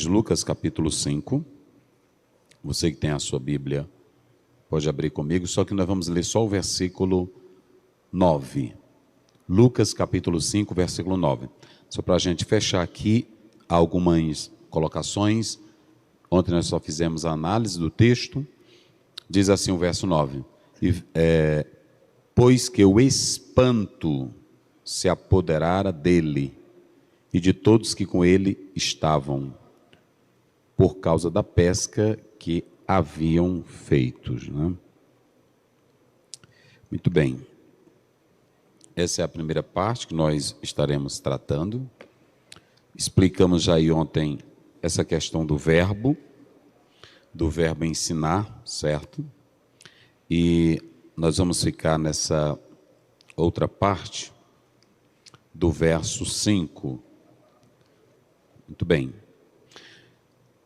Lucas capítulo 5, você que tem a sua Bíblia, pode abrir comigo, só que nós vamos ler só o versículo 9. Lucas capítulo 5, versículo 9. Só para a gente fechar aqui algumas colocações. Ontem nós só fizemos a análise do texto. Diz assim o verso 9. Pois que o espanto se apoderara dele e de todos que com ele estavam, por causa da pesca que haviam feito, né? Muito bem. Essa é a primeira parte que nós estaremos tratando. Explicamos já aí ontem essa questão do verbo ensinar, certo? E nós vamos ficar nessa outra parte do verso 5. Muito bem.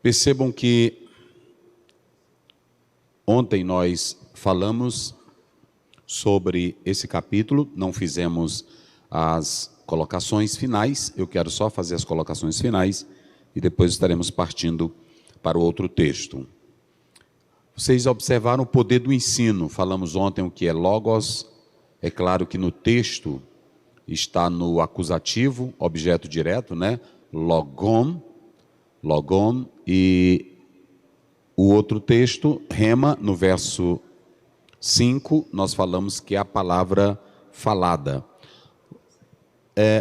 Percebam que ontem nós falamos sobre esse capítulo, não fizemos as colocações finais, eu quero só fazer as colocações finais e depois estaremos partindo para o outro texto. Vocês observaram o poder do ensino, falamos ontem o que é logos, é claro que no texto está no acusativo, objeto direto, né? Logon, e o outro texto, rema, no verso 5, nós falamos que é a palavra falada.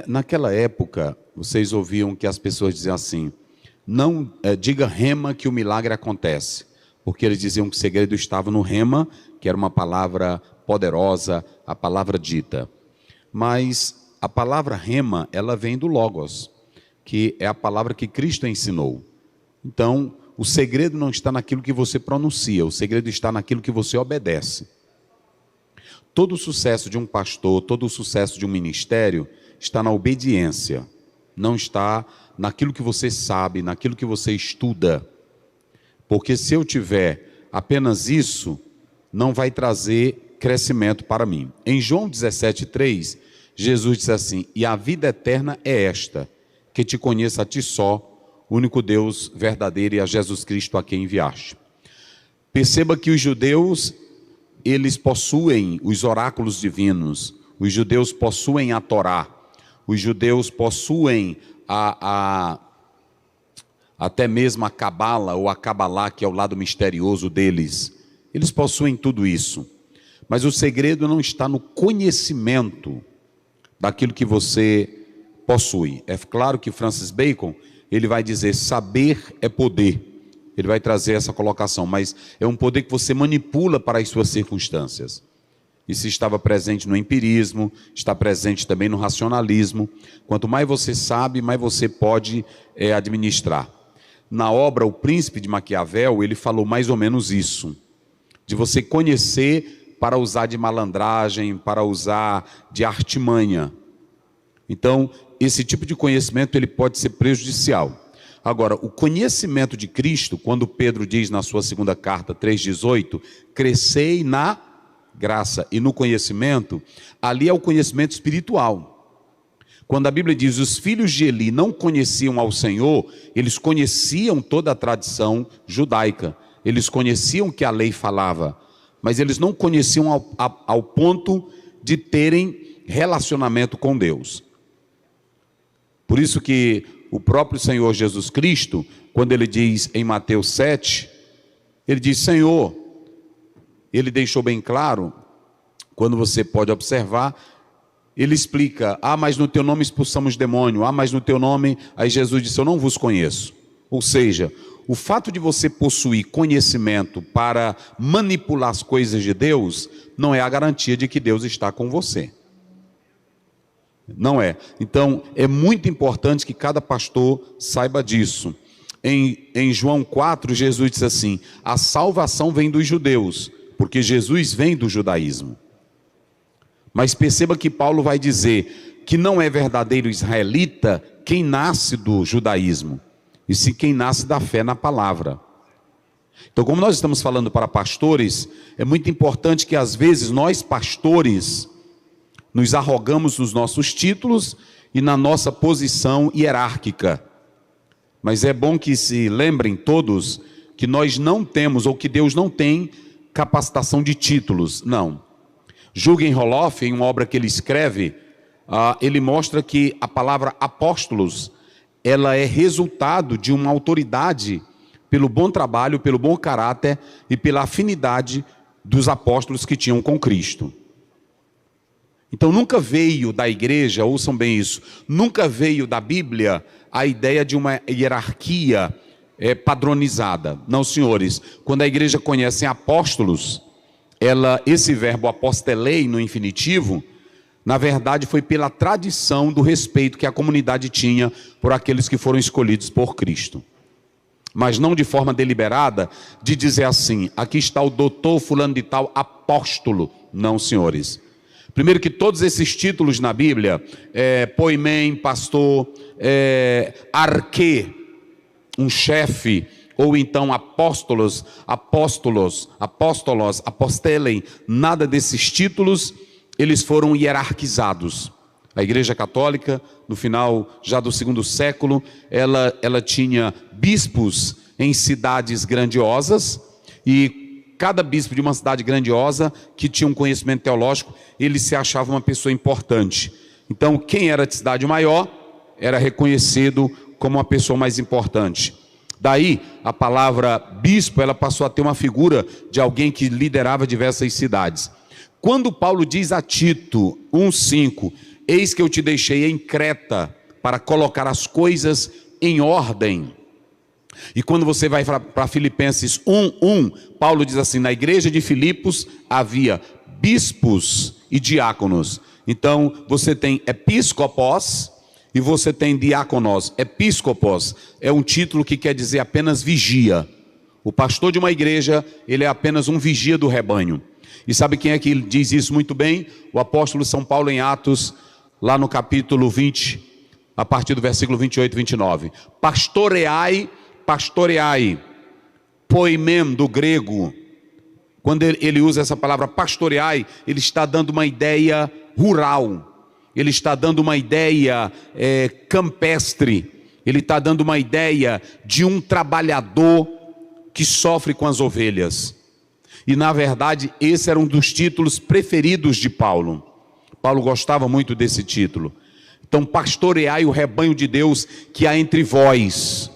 Naquela época, vocês ouviam que as pessoas diziam assim, não diga rema que o milagre acontece, porque eles diziam que o segredo estava no rema, que era uma palavra poderosa, a palavra dita. Mas a palavra rema, ela vem do logos, que é a palavra que Cristo ensinou. Então, o segredo não está naquilo que você pronuncia, o segredo está naquilo que você obedece. Todo o sucesso de um pastor, todo o sucesso de um ministério está na obediência, não está naquilo que você sabe, naquilo que você estuda. Porque se eu tiver apenas isso, não vai trazer crescimento para mim. Em João 17:3, Jesus diz assim, e a vida eterna é esta, que te conheça a ti só, único Deus verdadeiro e a Jesus Cristo a quem enviaste. Perceba que os judeus, eles possuem os oráculos divinos, os judeus possuem a Torá, os judeus possuem até mesmo a Cabala ou a Cabalá, que é o lado misterioso deles. Eles possuem tudo isso. Mas o segredo não está no conhecimento daquilo que você possui. É claro que Francis Bacon, ele vai dizer, saber é poder. Ele vai trazer essa colocação, mas é um poder que você manipula para as suas circunstâncias. Isso estava presente no empirismo, está presente também no racionalismo. Quanto mais você sabe, mais você pode administrar. Na obra O Príncipe de Maquiavel, ele falou mais ou menos isso. De você conhecer para usar de malandragem, para usar de artimanha. Então, esse tipo de conhecimento ele pode ser prejudicial. Agora, o conhecimento de Cristo, quando Pedro diz na sua segunda carta, 3,18, crescei na graça e no conhecimento, ali é o conhecimento espiritual. Quando a Bíblia diz, os filhos de Eli não conheciam ao Senhor, eles conheciam toda a tradição judaica, eles conheciam o que a lei falava, mas eles não conheciam ao ponto de terem relacionamento com Deus. Por isso que o próprio Senhor Jesus Cristo, quando ele diz em Mateus 7, ele diz, Senhor, ele deixou bem claro, quando você pode observar, ele explica, mas no teu nome expulsamos demônio, mas no teu nome, aí Jesus disse, eu não vos conheço. Ou seja, o fato de você possuir conhecimento para manipular as coisas de Deus, não é a garantia de que Deus está com você. Não é. Então, é muito importante que cada pastor saiba disso. Em João 4, Jesus diz assim, a salvação vem dos judeus, porque Jesus vem do judaísmo. Mas perceba que Paulo vai dizer que não é verdadeiro israelita quem nasce do judaísmo, e sim quem nasce da fé na palavra. Então, como nós estamos falando para pastores, é muito importante que às vezes nós pastores nos arrogamos nos nossos títulos e na nossa posição hierárquica. Mas é bom que se lembrem todos que nós não temos, ou que Deus não tem, capacitação de títulos, não. Jürgen Roloff, em uma obra que ele escreve, ele mostra que a palavra apóstolos, ela é resultado de uma autoridade pelo bom trabalho, pelo bom caráter e pela afinidade dos apóstolos que tinham com Cristo. Então nunca veio da igreja, ouçam bem isso, nunca veio da Bíblia a ideia de uma hierarquia padronizada. Não, senhores, quando a igreja conhece apóstolos, esse verbo apostelei no infinitivo, na verdade foi pela tradição do respeito que a comunidade tinha por aqueles que foram escolhidos por Cristo. Mas não de forma deliberada, de dizer assim, aqui está o doutor fulano de tal apóstolo. Não, senhores. Primeiro que todos esses títulos na Bíblia, poimém, pastor, arquê, um chefe, ou então apóstolos, apostelem, nada desses títulos, eles foram hierarquizados. A Igreja Católica, no final já do segundo século, ela tinha bispos em cidades grandiosas, e cada bispo de uma cidade grandiosa, que tinha um conhecimento teológico, ele se achava uma pessoa importante. Então, quem era de cidade maior, era reconhecido como uma pessoa mais importante. Daí, a palavra bispo, ela passou a ter uma figura de alguém que liderava diversas cidades. Quando Paulo diz a Tito 1,5, eis que eu te deixei em Creta para colocar as coisas em ordem. E quando você vai para Filipenses 1:1, Paulo diz assim, na igreja de Filipos havia bispos e diáconos. Então, você tem episcopos e você tem diáconos. Episcopos é um título que quer dizer apenas vigia. O pastor de uma igreja, ele é apenas um vigia do rebanho. E sabe quem é que diz isso muito bem? O apóstolo São Paulo em Atos, lá no capítulo 20, a partir do versículo 28 e 29. Pastoreai, poimem do grego. Quando ele usa essa palavra pastoreai, ele está dando uma ideia rural. Ele está dando uma ideia campestre. Ele está dando uma ideia de um trabalhador que sofre com as ovelhas. E na verdade, esse era um dos títulos preferidos de Paulo. Paulo gostava muito desse título. Então, pastoreai o rebanho de Deus que há entre vós.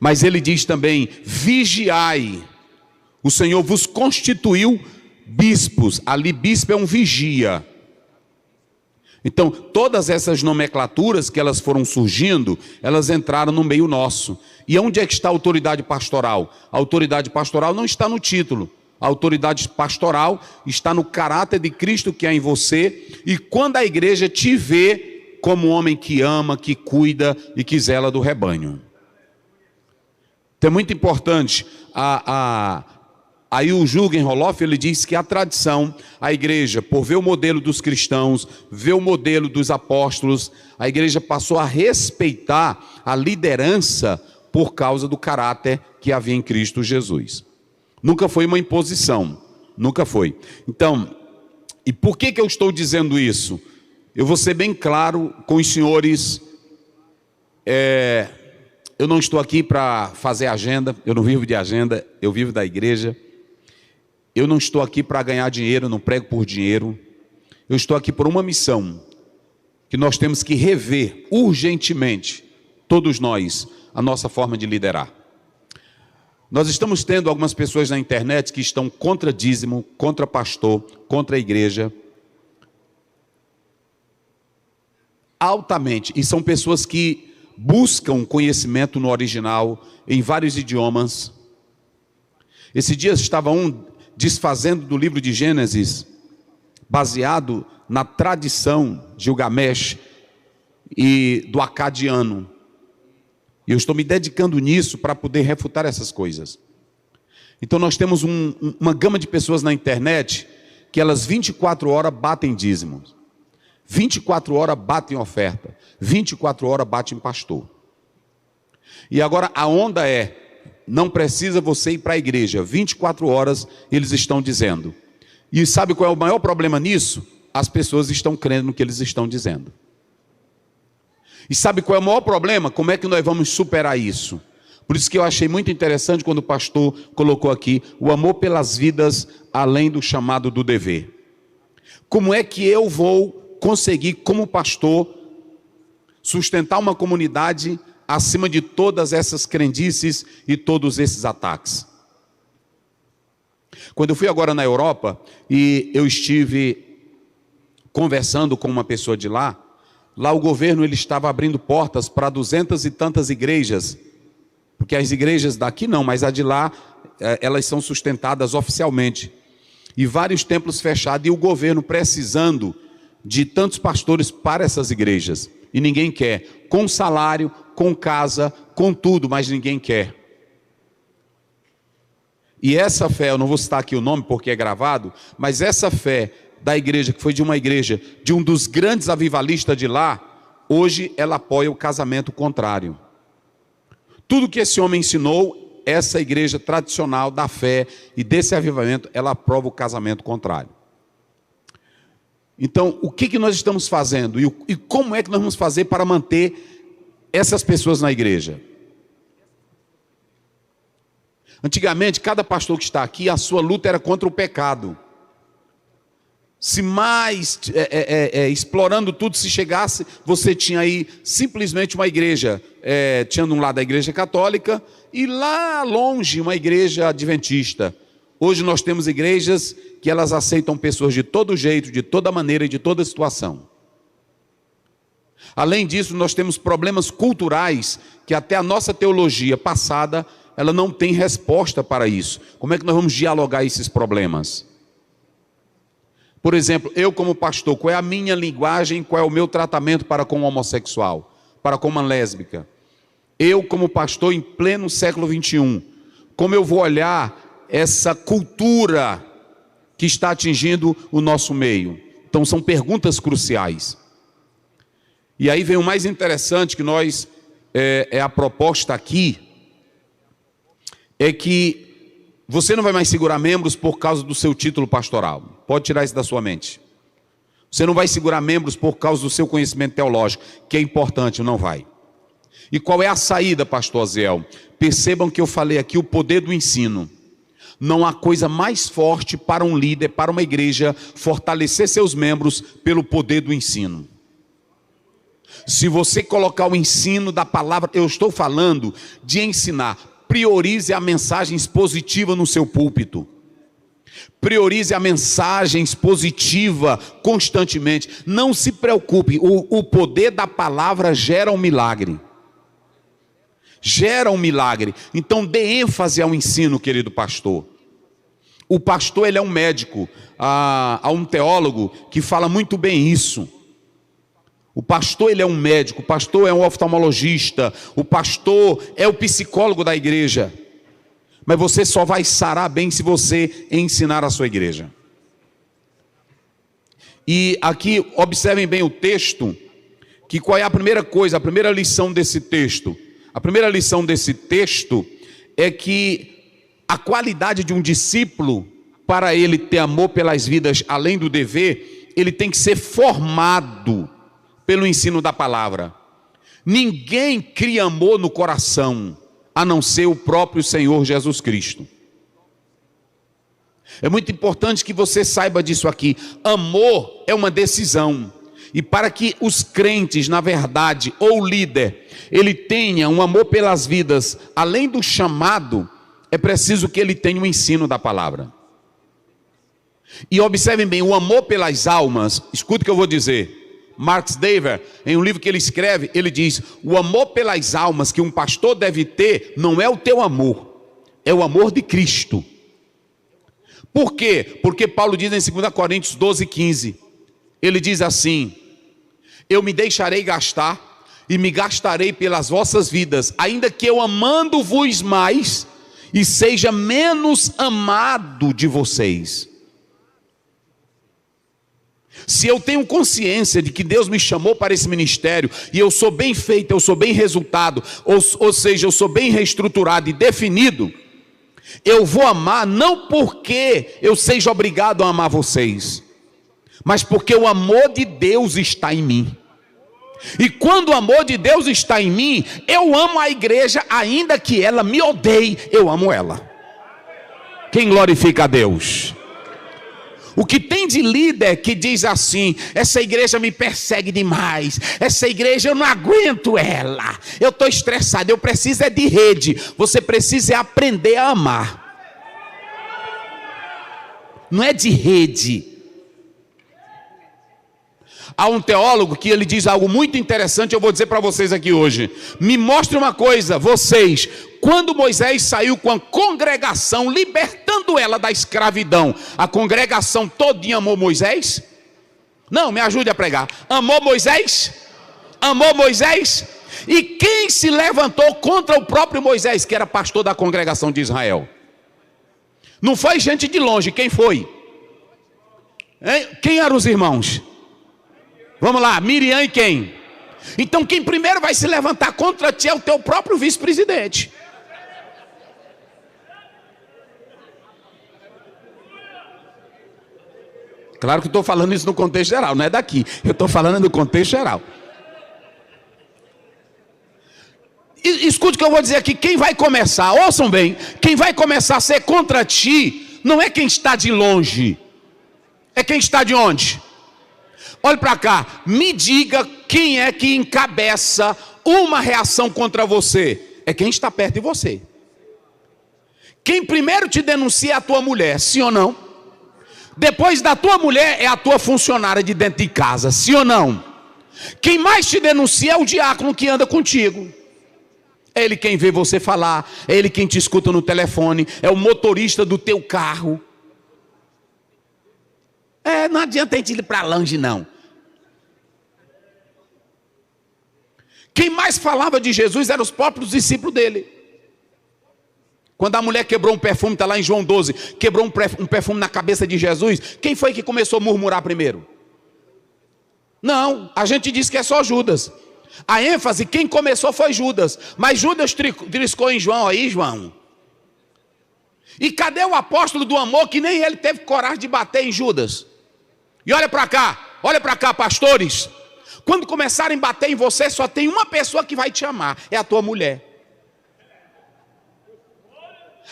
Mas ele diz também, vigiai. O Senhor vos constituiu bispos. Ali bispo é um vigia. Então, todas essas nomenclaturas que elas foram surgindo, elas entraram no meio nosso. E onde é que está a autoridade pastoral? A autoridade pastoral não está no título. A autoridade pastoral está no caráter de Cristo que há em você. E quando a igreja te vê como um homem que ama, que cuida e que zela do rebanho. Então é muito importante. Aí o Jürgen Roloff, ele diz que a tradição, a igreja, por ver o modelo dos cristãos, ver o modelo dos apóstolos, a igreja passou a respeitar a liderança por causa do caráter que havia em Cristo Jesus. Nunca foi uma imposição, nunca foi. Então, e por que eu estou dizendo isso? Eu vou ser bem claro com os senhores, eu não estou aqui para fazer agenda, eu não vivo de agenda, eu vivo da igreja. Eu não estou aqui para ganhar dinheiro, não prego por dinheiro. Eu estou aqui por uma missão, que nós temos que rever urgentemente, todos nós, a nossa forma de liderar. Nós estamos tendo algumas pessoas na internet que estão contra dízimo, contra pastor, contra a igreja. Altamente. E são pessoas que buscam conhecimento no original, em vários idiomas. Esse dia estava desfazendo do livro de Gênesis, baseado na tradição de Gilgamesh e do acadiano. E eu estou me dedicando nisso para poder refutar essas coisas. Então nós temos uma gama de pessoas na internet que elas 24 horas batem dízimos, 24 horas batem oferta, 24 horas batem pastor. E agora a onda não precisa você ir para a igreja, 24 horas eles estão dizendo. E sabe qual é o maior problema nisso? As pessoas estão crendo no que eles estão dizendo. E sabe qual é o maior problema? Como é que nós vamos superar isso? Por isso que eu achei muito interessante quando o pastor colocou aqui o amor pelas vidas além do chamado do dever. Como é que eu vou conseguir, como pastor, sustentar uma comunidade acima de todas essas crendices e todos esses ataques? Quando eu fui agora na Europa e eu estive conversando com uma pessoa de lá o governo ele estava abrindo portas para 200 e tantas igrejas, porque as igrejas daqui não, mas a de lá, elas são sustentadas oficialmente. E vários templos fechados e o governo precisando de tantos pastores para essas igrejas. E ninguém quer, com salário, com casa, com tudo, mas ninguém quer. E essa fé, eu não vou citar aqui o nome porque é gravado, mas essa fé da igreja, que foi de uma igreja, de um dos grandes avivalistas de lá, hoje ela apoia o casamento contrário. Tudo que esse homem ensinou, essa igreja tradicional da fé e desse avivamento, ela aprova o casamento contrário. Então, o que nós estamos fazendo e como é que nós vamos fazer para manter essas pessoas na igreja? Antigamente, cada pastor que está aqui, a sua luta era contra o pecado. Se mais explorando tudo, se chegasse, você tinha aí simplesmente uma igreja, tinha de um lado a igreja católica e lá longe uma igreja adventista. Hoje nós temos igrejas que elas aceitam pessoas de todo jeito, de toda maneira e de toda situação. Além disso, nós temos problemas culturais que até a nossa teologia passada, ela não tem resposta para isso. Como é que nós vamos dialogar esses problemas? Por exemplo, eu como pastor, qual é a minha linguagem, qual é o meu tratamento para com o homossexual, para com uma lésbica? Eu como pastor em pleno século 21, como eu vou olhar essa cultura que está atingindo o nosso meio? Então são perguntas cruciais. E aí vem o mais interessante que nós, a proposta aqui, é que você não vai mais segurar membros por causa do seu título pastoral. Pode tirar isso da sua mente. Você não vai segurar membros por causa do seu conhecimento teológico, que é importante, não vai. E qual é a saída, pastor Aziel? Percebam que eu falei aqui o poder do ensino. Não há coisa mais forte para um líder, para uma igreja, fortalecer seus membros pelo poder do ensino. Se você colocar o ensino da palavra, eu estou falando de ensinar. Priorize a mensagem expositiva no seu púlpito. Priorize a mensagem expositiva constantemente. Não se preocupe, o poder da palavra gera um milagre. Gera um milagre. Então dê ênfase ao ensino, querido pastor. O pastor ele é um médico. Há um teólogo que fala muito bem isso. O pastor ele é um médico, o pastor é um oftalmologista, o pastor é o psicólogo da igreja. Mas você só vai sarar bem se você ensinar a sua igreja. E aqui observem bem o texto, que qual é a primeira coisa, a primeira lição desse texto? A primeira lição desse texto é que a qualidade de um discípulo, para ele ter amor pelas vidas além do dever, ele tem que ser formado pelo ensino da palavra. Ninguém cria amor no coração, a não ser o próprio Senhor Jesus Cristo. É muito importante que você saiba disso aqui. Amor é uma decisão. E para que os crentes, na verdade, ou o líder, ele tenha um amor pelas vidas, além do chamado, é preciso que ele tenha o ensino da palavra. E observem bem, o amor pelas almas, escuta o que eu vou dizer. Mark Dever, em um livro que ele escreve, ele diz: o amor pelas almas que um pastor deve ter não é o teu amor, é o amor de Cristo. Por quê? Porque Paulo diz em 2 Coríntios 12:15, ele diz assim: eu me deixarei gastar e me gastarei pelas vossas vidas, ainda que eu amando-vos mais e seja menos amado de vocês. Se eu tenho consciência de que Deus me chamou para esse ministério, e eu sou bem feito, eu sou bem resultado, ou seja, eu sou bem reestruturado e definido, eu vou amar não porque eu seja obrigado a amar vocês, mas porque o amor de Deus está em mim. E quando o amor de Deus está em mim, eu amo a igreja, ainda que ela me odeie, eu amo ela. Quem glorifica a Deus? O que tem de líder que diz assim: essa igreja me persegue demais, essa igreja eu não aguento ela, eu estou estressado, eu preciso é de rede. Você precisa aprender a amar. Não é de rede. Há um teólogo que ele diz algo muito interessante, eu vou dizer para vocês aqui hoje. Me mostre uma coisa, vocês, quando Moisés saiu com a congregação, libertando ela da escravidão, a congregação todinha amou Moisés? Não, me ajude a pregar. Amou Moisés? Amou Moisés? E quem se levantou contra o próprio Moisés, que era pastor da congregação de Israel? Não foi gente de longe, quem foi? Hein? Quem eram os irmãos? Vamos lá, Miriam e quem? Então quem primeiro vai se levantar contra ti é o teu próprio vice-presidente. Claro que estou falando isso no contexto geral, não é daqui. Eu estou falando no contexto geral. Escute o que eu vou dizer aqui. Quem vai começar, ouçam bem, quem vai começar a ser contra ti, não é quem está de longe. É quem está de onde? Olhe para cá, me diga quem é que encabeça uma reação contra você. É quem está perto de você. Quem primeiro te denuncia é a tua mulher, sim ou não? Depois da tua mulher é a tua funcionária de dentro de casa, sim ou não? Quem mais te denuncia é o diácono que anda contigo. É ele quem vê você falar, é ele quem te escuta no telefone, é o motorista do teu carro. Não adianta a gente ir para longe, não. Quem mais falava de Jesus eram os próprios discípulos dele. Quando a mulher quebrou um perfume, está lá em João 12, quebrou um perfume na cabeça de Jesus, quem foi que começou a murmurar primeiro? Não, a gente diz que é só Judas. A ênfase, quem começou foi Judas, mas Judas triscou em João aí, João. E cadê o apóstolo do amor que nem ele teve coragem de bater em Judas? E olha para cá, pastores. Quando começarem a bater em você, só tem uma pessoa que vai te amar, é a tua mulher.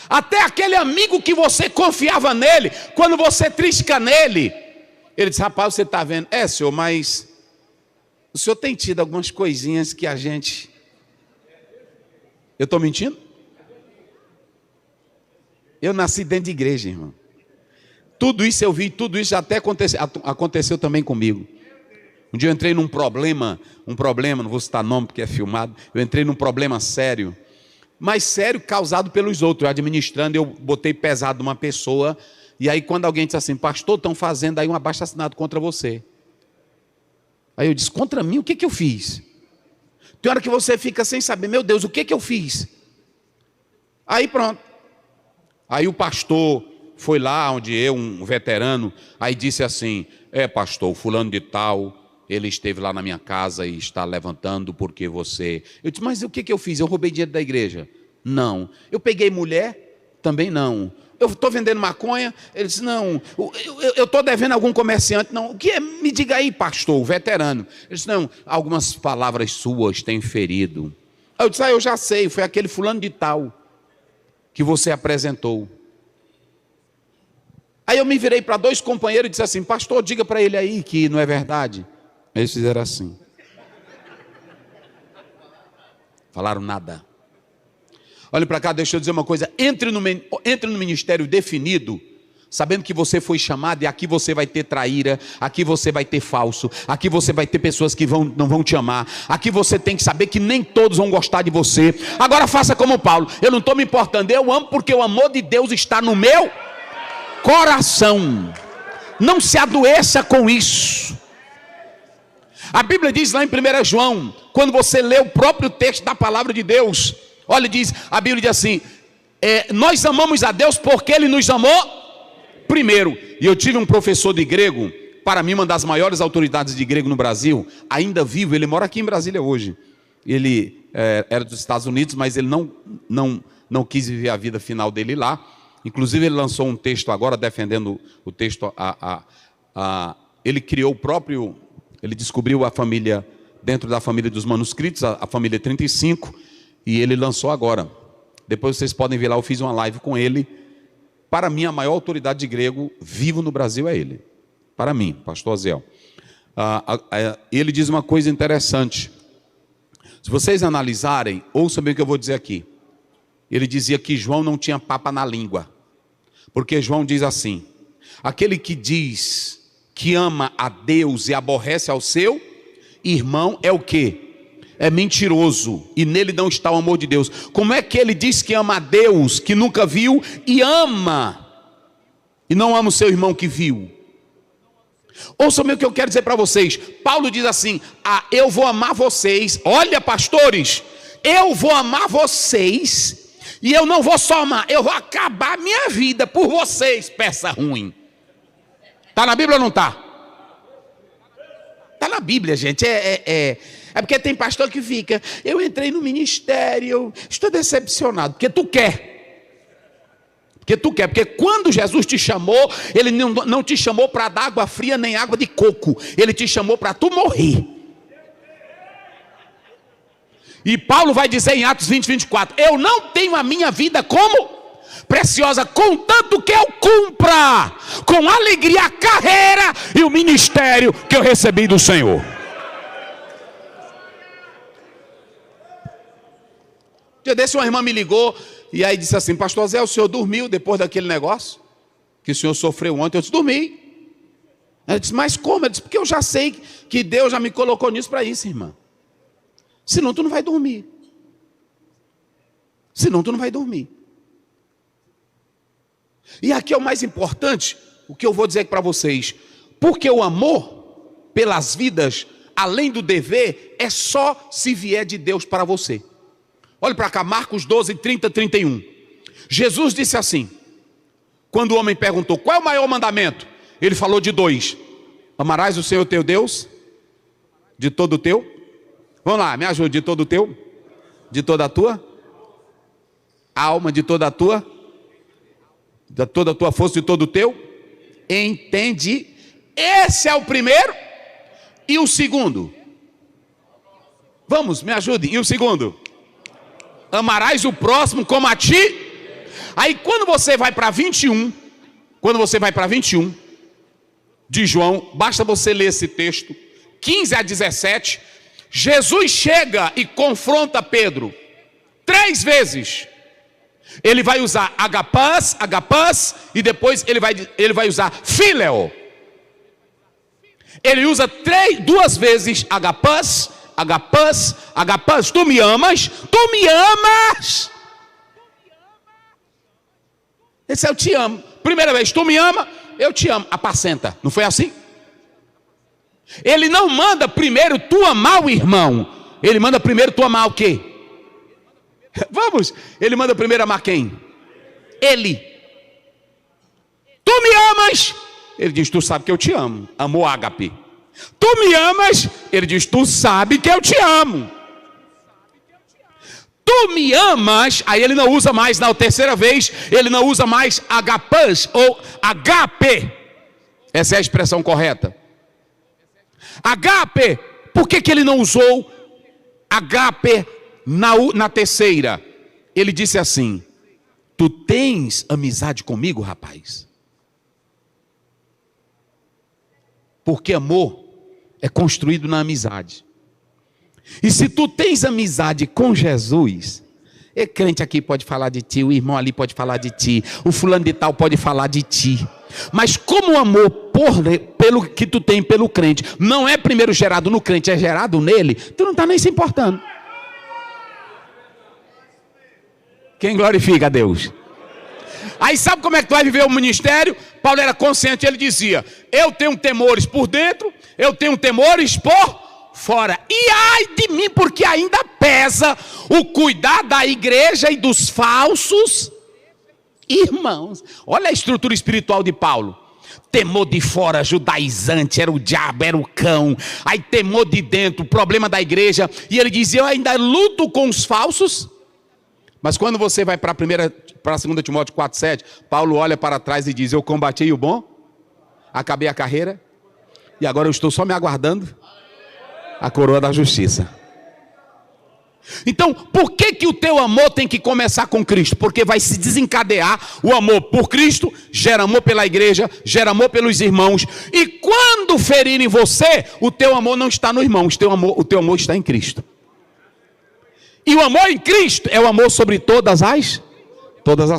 Até aquele amigo que você confiava nele, quando você trisca nele, ele diz: rapaz, você está vendo? Senhor, mas o senhor tem tido algumas coisinhas que a gente... Eu estou mentindo? Eu nasci dentro de igreja, irmão. Tudo isso eu vi, tudo isso já até aconteceu também comigo. Um dia eu entrei num problema, não vou citar nome porque é filmado, eu entrei num problema sério, mas sério causado pelos outros. Eu administrando, eu botei pesado numa pessoa, e aí quando alguém disse assim: pastor, estão fazendo aí um abaixo-assinado contra você. Aí eu disse: contra mim? O que eu fiz? Tem hora que você fica sem saber: meu Deus, o que eu fiz? Aí pronto. Aí o pastor foi lá onde eu, um veterano, aí disse assim: pastor, fulano de tal, ele esteve lá na minha casa e está levantando porque você... Eu disse: mas o que eu fiz? Eu roubei dinheiro da igreja? Não. Eu peguei mulher? Também não. Eu estou vendendo maconha? Ele disse: não. Eu estou devendo a algum comerciante? Não. O que é? Me diga aí, pastor, o veterano. Ele disse: não, algumas palavras suas têm ferido. Aí eu disse: eu já sei, foi aquele fulano de tal que você apresentou. Aí eu me virei para dois companheiros e disse assim: pastor, diga para ele aí que não é verdade. Eles fizeram assim. Falaram nada. Olha para cá, deixa eu dizer uma coisa. Entre no ministério definido, sabendo que você foi chamado, e aqui você vai ter traíra, aqui você vai ter falso, aqui você vai ter pessoas que não vão te amar, aqui você tem que saber que nem todos vão gostar de você. Agora faça como Paulo: eu não estou me importando, eu amo porque o amor de Deus está no meu coração. Não se adoeça com isso. A Bíblia diz lá em 1 João, quando você lê o próprio texto da palavra de Deus, olha, a Bíblia diz assim: nós amamos a Deus porque Ele nos amou primeiro. E eu tive um professor de grego, para mim uma das maiores autoridades de grego no Brasil, ainda vivo, ele mora aqui em Brasília hoje. Ele era dos Estados Unidos, mas ele não quis viver a vida final dele lá. Inclusive ele lançou um texto agora defendendo o texto. Ele criou o próprio... Ele descobriu a família dentro da família dos manuscritos, a família 35, e ele lançou agora. Depois vocês podem ver lá, eu fiz uma live com ele. Para mim, a maior autoridade de grego vivo no Brasil é ele. Para mim, pastor Aziel. Ele diz uma coisa interessante. Se vocês analisarem, ouçam bem o que eu vou dizer aqui. Ele dizia que João não tinha papa na língua. Porque João diz assim: aquele que diz que ama a Deus e aborrece ao seu irmão é o quê? É mentiroso, e nele não está o amor de Deus. Como é que ele diz que ama a Deus, que nunca viu, e ama, e não ama o seu irmão que viu? Ouçam o que eu quero dizer para vocês. Paulo diz assim: eu vou amar vocês. Olha, pastores, eu vou amar vocês, e eu não vou só amar, eu vou acabar minha vida por vocês, peça ruim. Está na Bíblia ou não está? Está na Bíblia, gente. É porque tem pastor que fica: eu entrei no ministério, eu estou decepcionado. Porque tu quer. Porque quando Jesus te chamou, Ele não te chamou para dar água fria nem água de coco. Ele te chamou para tu morrer. E Paulo vai dizer em Atos 20, 24: eu não tenho a minha vida como preciosa, contanto que eu cumpra com alegria a carreira e o ministério que eu recebi do Senhor. Um dia desse uma irmã me ligou e aí disse assim: pastor Zé, o senhor dormiu depois daquele negócio que o senhor sofreu ontem? Eu disse: dormi. Ela disse: mas como? Eu disse: porque eu já sei que Deus já me colocou nisso para isso, irmã. Senão tu não vai dormir. E aqui é o mais importante, o que eu vou dizer para vocês. Porque o amor pelas vidas, além do dever, é só se vier de Deus para você. Olhe para cá, Marcos 12, 30, 31. Jesus disse assim, quando o homem perguntou: qual é o maior mandamento? Ele falou de 2. Amarás o Senhor teu Deus de todo o teu. Vamos lá, me ajude. De todo o teu, de toda a tua alma, de toda a tua força, de todo o teu entende. Esse é o primeiro. E o segundo? Vamos, me ajude. E o segundo? Amarás o próximo como a ti. Aí quando você vai para 21, de João, basta você ler esse texto, 15 a 17, Jesus chega e confronta Pedro 3 vezes. Ele vai usar agapás, e depois ele vai usar phileo. Ele usa 2 vezes agapás. Tu me amas. Esse é eu te amo. Primeira vez, tu me ama, eu te amo. Apacenta. Não foi assim? Ele não manda primeiro tu amar o irmão. Ele manda primeiro tu amar o quê? Vamos. Ele manda primeiro amar quem? Ele. Tu me amas. Ele diz: tu sabe que eu te amo. Amor ágape. Tu me amas. Ele diz: tu sabe que eu te amo. Tu me amas. Aí ele não usa mais, na terceira vez, ele não usa mais agapás ou agape. Essa é a expressão correta. Agape. Por que ele não usou agape na terceira? Ele disse assim: tu tens amizade comigo, rapaz? Porque amor é construído na amizade. E se tu tens amizade com Jesus, o crente aqui pode falar de ti, o irmão ali pode falar de ti, o fulano de tal pode falar de ti. Mas como o amor pelo que tu tem pelo crente não é primeiro gerado no crente, é gerado nele, tu não está nem se importando. Quem glorifica a Deus? Aí sabe como é que tu vai viver o ministério? Paulo era consciente, ele dizia: eu tenho temores por dentro, eu tenho temores por fora. E ai de mim, porque ainda pesa o cuidar da igreja e dos falsos irmãos. Olha a estrutura espiritual de Paulo. Temor de fora, judaizante, era o diabo, era o cão. Aí temor de dentro, problema da igreja. E ele dizia: eu ainda luto com os falsos. Mas quando você vai para 2 Timóteo 4,7, Paulo olha para trás e diz: eu combati o bom, acabei a carreira, e agora eu estou só me aguardando A coroa da justiça. Então, por que o teu amor tem que começar com Cristo? Porque vai se desencadear o amor por Cristo, gera amor pela igreja, gera amor pelos irmãos. E quando ferirem você, o teu amor não está no irmão, o teu amor está em Cristo. E o amor em Cristo é o amor sobre todas as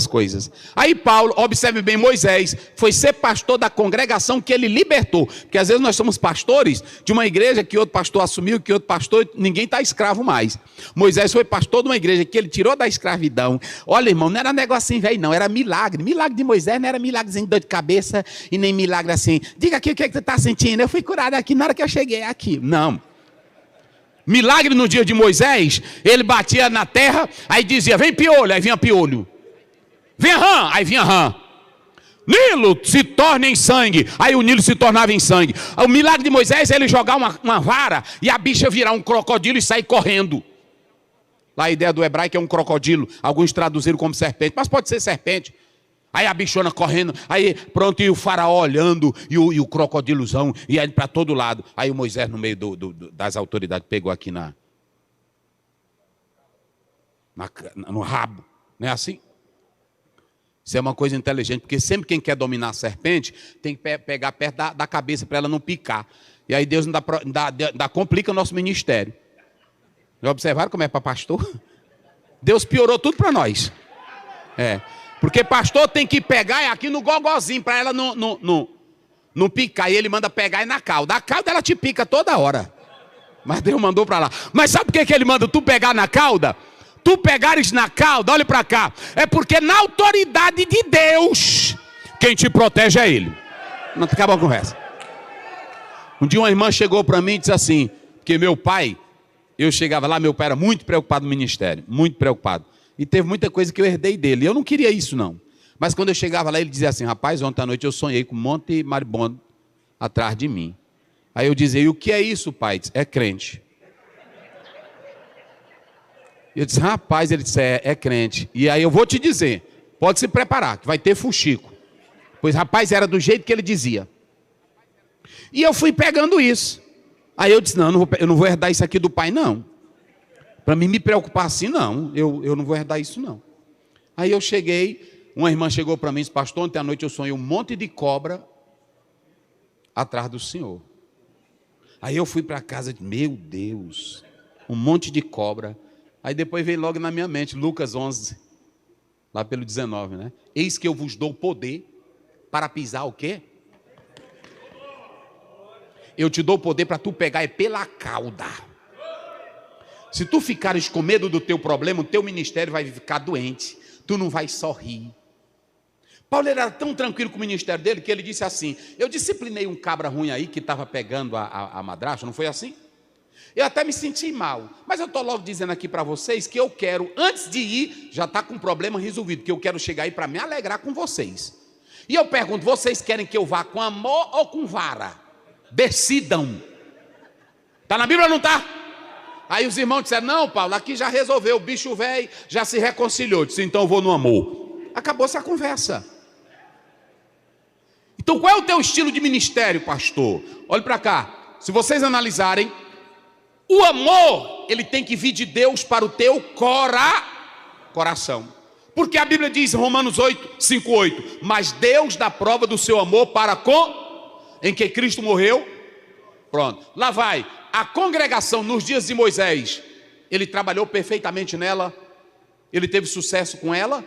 coisas. Aí Paulo, observe bem, Moisés foi ser pastor da congregação que ele libertou. Porque às vezes nós somos pastores de uma igreja que outro pastor assumiu, que outro pastor, ninguém está escravo mais. Moisés foi pastor de uma igreja que ele tirou da escravidão. Olha, irmão, não era negocinho velho não, era milagre. Milagre de Moisés não era milagrezinho de dor de cabeça e nem milagre assim. Diga aqui o que é que você está sentindo. Eu fui curado aqui na hora que eu cheguei aqui. Não. Milagre no dia de Moisés, ele batia na terra, aí dizia, vem piolho, aí vinha piolho. Vem rã, aí vinha rã. Nilo se torna em sangue, aí o Nilo se tornava em sangue. O milagre de Moisés é ele jogar uma vara e a bicha virar um crocodilo e sair correndo. Lá a ideia do hebraico é um crocodilo, alguns traduziram como serpente, mas pode ser serpente. Aí a bichona correndo, aí pronto, e o faraó olhando, e o crocodilozão, e aí para todo lado. Aí o Moisés no meio das autoridades pegou aqui no rabo, não é assim? Isso é uma coisa inteligente, porque sempre quem quer dominar a serpente tem que pegar perto da cabeça para ela não picar. E aí Deus ainda complica o nosso ministério. Já observaram como é para pastor? Deus piorou tudo para nós. Porque pastor tem que pegar aqui no gogozinho para ela não picar. E ele manda pegar na cauda. A cauda ela te pica toda hora. Mas Deus mandou para lá. Mas sabe por que ele manda tu pegar na cauda? Tu pegares na cauda, olha para cá. É porque na autoridade de Deus, quem te protege é Ele. Não acabou a conversa. Um dia uma irmã chegou para mim e disse assim, porque meu pai, eu chegava lá, meu pai era muito preocupado no ministério, muito preocupado. E teve muita coisa que eu herdei dele. Eu não queria isso não. Mas quando eu chegava lá, ele dizia assim, rapaz, ontem à noite eu sonhei com um monte de maribondo atrás de mim. Aí eu dizia, e o que é isso, pai? É crente. Eu disse, rapaz, ele disse, é crente. E aí eu vou te dizer, pode se preparar, que vai ter fuxico. Pois, rapaz, era do jeito que ele dizia. E eu fui pegando isso. Aí eu disse, não, eu não vou herdar isso aqui do pai, não. Para mim me preocupar assim, não. Eu não vou herdar isso, não. Aí eu cheguei, uma irmã chegou para mim e disse, pastor, ontem à noite eu sonhei um monte de cobra atrás do senhor. Aí eu fui para casa e disse, meu Deus, um monte de cobra. Aí depois veio logo na minha mente, Lucas 11, lá pelo 19, né? Eis que eu vos dou poder para pisar o quê? Eu te dou poder para tu pegar pela cauda. Se tu ficares com medo do teu problema, o teu ministério vai ficar doente. Tu não vai sorrir. Paulo era tão tranquilo com o ministério dele que ele disse assim, eu disciplinei um cabra ruim aí que estava pegando a madrasta, não foi assim? Eu até me senti mal, mas eu estou logo dizendo aqui para vocês que eu quero, antes de ir, já está com o problema resolvido, que eu quero chegar aí para me alegrar com vocês. E eu pergunto, vocês querem que eu vá com amor ou com vara? Decidam. Está na Bíblia ou não está? Aí os irmãos disseram, não Paulo, aqui já resolveu, o bicho velho já se reconciliou. Eu disse, então eu vou no amor. Acabou essa conversa. Então qual é o teu estilo de ministério, pastor? Olhe para cá, se vocês analisarem, o amor, ele tem que vir de Deus para o teu coração. Porque a Bíblia diz, Romanos 8, 5, 8, mas Deus dá prova do seu amor para com, em que Cristo morreu. Pronto, lá vai. A congregação nos dias de Moisés, ele trabalhou perfeitamente nela? Ele teve sucesso com ela?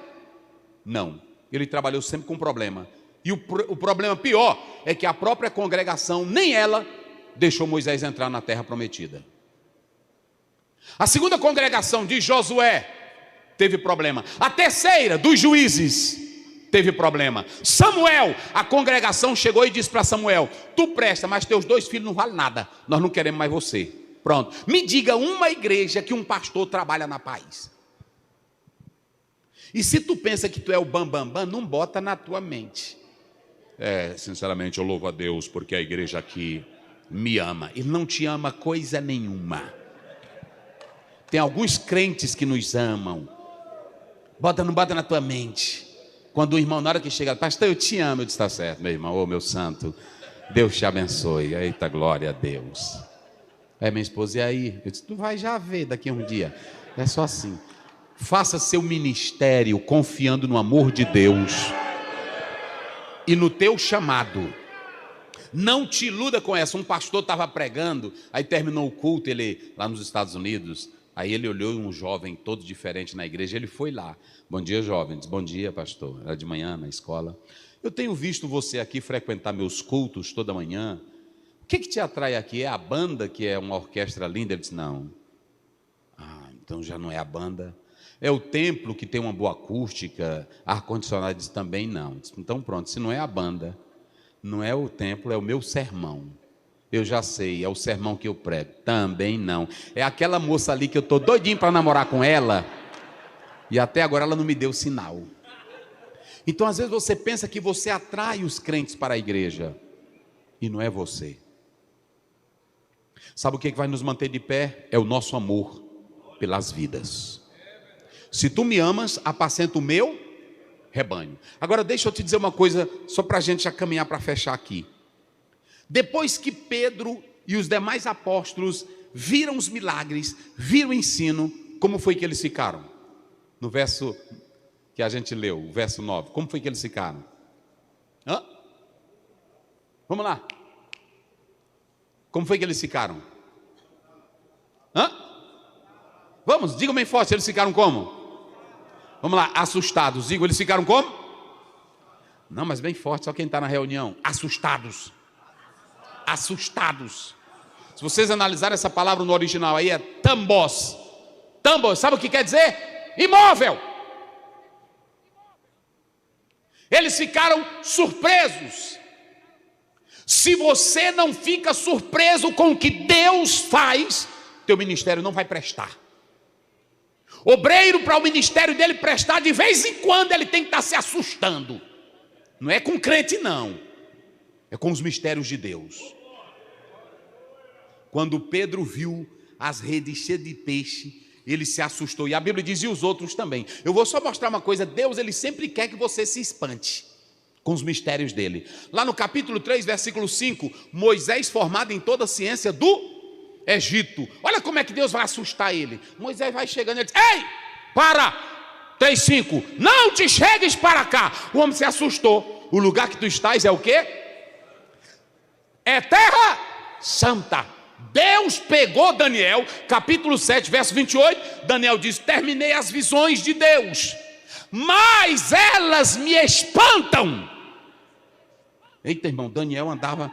Não, ele trabalhou sempre com problema. E o problema pior é que a própria congregação, nem ela, deixou Moisés entrar na terra prometida. A segunda congregação de Josué teve problema. A terceira, dos juízes, teve problema. Samuel, a congregação chegou e disse para Samuel, tu presta, mas teus 2 filhos não valem nada, nós não queremos mais você. Pronto, me diga uma igreja que um pastor trabalha na paz. E se tu pensa que tu é o bambambam, não bota na tua mente. Sinceramente eu louvo a Deus porque a igreja aqui me ama. Ele não te ama coisa nenhuma. Tem alguns crentes que nos amam. Não bota na tua mente. Quando o irmão, na hora que chega, pastor, eu te amo. Eu disse, está certo, meu irmão, ô meu santo, Deus te abençoe. Eita, glória a Deus. Aí minha esposa, e aí? Eu disse, tu vai já ver daqui a um dia. É só assim. Faça seu ministério confiando no amor de Deus e no teu chamado. Não te iluda com essa. Um pastor estava pregando, aí terminou o culto, ele lá nos Estados Unidos, aí ele olhou um jovem todo diferente na igreja, ele foi lá. Bom dia, jovem. Diz, bom dia, pastor. Era de manhã na escola. Eu tenho visto você aqui frequentar meus cultos toda manhã. O que te atrai aqui? É a banda, que é uma orquestra linda? Ele disse, não. Ah, então já não é a banda. É o templo, que tem uma boa acústica, ar-condicionado? Ele disse, também não. Disse, então pronto, se não é a banda, não é o templo, é o meu sermão. Eu já sei, é o sermão que eu prego. Também não. É aquela moça ali que eu estou doidinho para namorar com ela, e até agora ela não me deu sinal. Então às vezes você pensa que você atrai os crentes para a igreja, e não é você. Sabe o que vai nos manter de pé? É o nosso amor pelas vidas. Se tu me amas, apacenta o meu rebanho. Agora deixa eu te dizer uma coisa, só para a gente já caminhar para fechar aqui. Depois que Pedro e os demais apóstolos viram os milagres, viram o ensino, como foi que eles ficaram? No verso que a gente leu, o verso 9, como foi que eles ficaram? Hã? Vamos lá. Como foi que eles ficaram? Hã? Vamos, digam bem forte, eles ficaram como? Vamos lá, assustados. Digo, eles ficaram como? Não, mas bem forte, só quem está na reunião. Assustados. Assustados. Se vocês analisarem essa palavra no original aí, é tambos. Tambos, sabe o que quer dizer? Imóvel. Eles ficaram surpresos. Se você não fica surpreso com o que Deus faz, teu ministério não vai prestar. Obreiro, para o ministério dele prestar, de vez em quando ele tem que estar se assustando. Não é com crente não, é com os mistérios de Deus. Quando Pedro viu as redes cheias de peixe, ele se assustou, e a Bíblia diz, e os outros também. Eu vou só mostrar uma coisa, Deus ele sempre quer que você se espante com os mistérios dele. Lá no capítulo 3, versículo 5, Moisés formado em toda a ciência do Egito. Olha como é que Deus vai assustar ele. Moisés vai chegando e ele diz, ei, para, 3:5, não te chegues para cá. O homem se assustou. O lugar que tu estás é o quê? É terra santa. Deus pegou Daniel, capítulo 7, verso 28, Daniel diz, terminei as visões de Deus, mas elas me espantam. Eita, irmão, Daniel andava,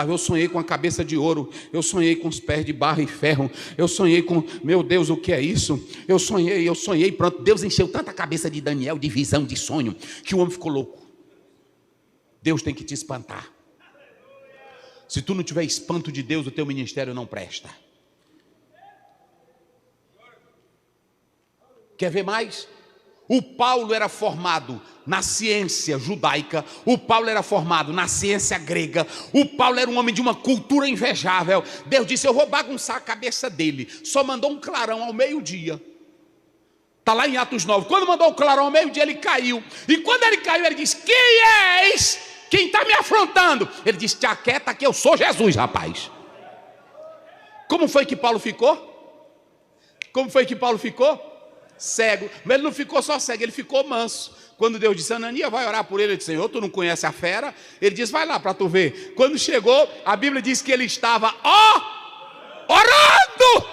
eu sonhei com a cabeça de ouro, eu sonhei com os pés de barro e ferro, eu sonhei com, meu Deus, o que é isso? Eu sonhei, pronto, Deus encheu tanta cabeça de Daniel, de visão, de sonho, que o homem ficou louco. Deus tem que te espantar. Se tu não tiver espanto de Deus, o teu ministério não presta. Quer ver mais? O Paulo era formado na ciência judaica, o Paulo era formado na ciência grega, o Paulo era um homem de uma cultura invejável. Deus disse, eu vou bagunçar a cabeça dele. Só mandou um clarão ao meio-dia. Está lá em Atos 9. Quando mandou o clarão ao meio-dia, ele caiu. E quando ele caiu, ele disse, quem és? Quem está me afrontando? Ele disse, te aquieta que eu sou Jesus, rapaz. Como foi que Paulo ficou? Como foi que Paulo ficou? Cego. Mas ele não ficou só cego, ele ficou manso. Quando Deus disse, Ananias, vai orar por ele. Ele disse, Senhor, tu não conhece a fera? Ele disse, vai lá para tu ver. Quando chegou, a Bíblia diz que ele estava, orando.